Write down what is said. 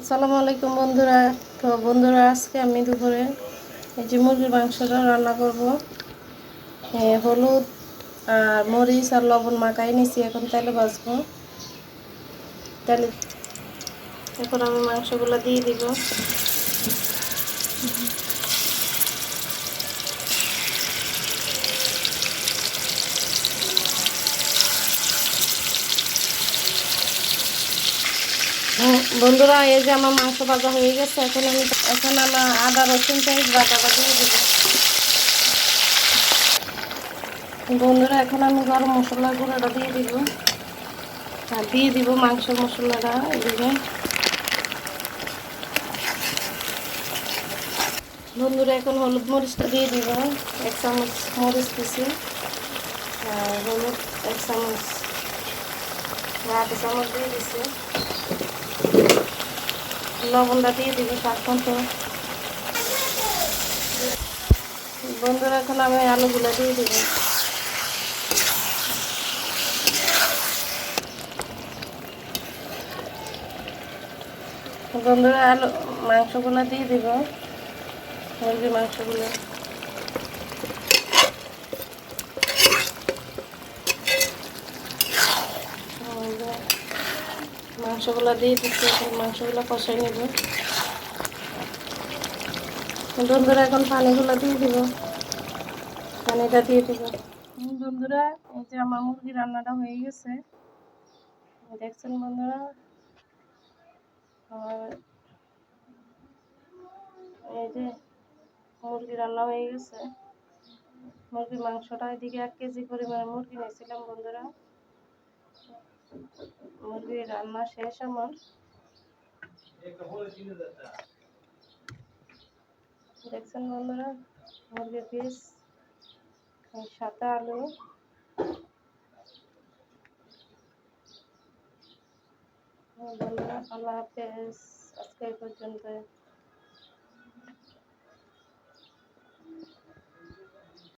আসসালামু আলাইকুম বন্ধুরা। তো বন্ধুরা, আজকে আমি দুপুরে এই যে মুরগির মাংসটা রান্না করব। হলুদ আর মরিচ আর লবণ মাখাই নিয়েছি, এখন তেলে ভাজবো। তেলে এখন আমি মাংসগুলো দিয়ে দিব। বন্ধুরা, এই যে আমার মাংস ভাজা হয়ে গেছে। এখন আমার আদা রসুন পেঁয়াজ বাটাটা দিয়ে দিব। বন্ধুরা, এখন আমি গরম মশলার গুঁড়োটা দিয়ে দিব আর দিয়ে দিব মাংসের মশলাটা। এদিকে বন্ধুরা, এখন হলুদ মরিচটা দিয়ে দিব। 1 চামচ মরিচ দিছি আর হলুদ 1 চামচ, 1/2 চামচ দিয়ে দিছি। লবণটা দিয়ে দিব স্বাদ মতো। বন্ধুরা, এখন আমি আলুগুলো দিয়ে দিব। বন্ধুরা, মাংসগুলো দিয়ে দিব, মুরগির মাংসগুলো। মাংসগুলো দিয়ে দিচ্ছি, এখন মাংসগুলো কষাই নেব। বন্ধুরা, এখন পানিগুলো দিয়ে দিব, পানিটা দিয়ে দিব। বন্ধুরা, এই যে আমার মুরগি রান্নাটা হয়ে গেছে, দেখছেন বন্ধুরা। আর এই যে মুরগি রান্না হয়ে গেছে। মুরগির মাংসটা এদিকে 1 কেজি পরিমাণে মুরগি নিয়েছিলাম বন্ধুরা। মুরগির রান্না শেষ আমার। দেখছেন বন্ধুরা, মুরগির পিস, সাদা আলু। বন্ধুরা, আল্লাহ হাফেজ, আজকে এই পর্যন্ত।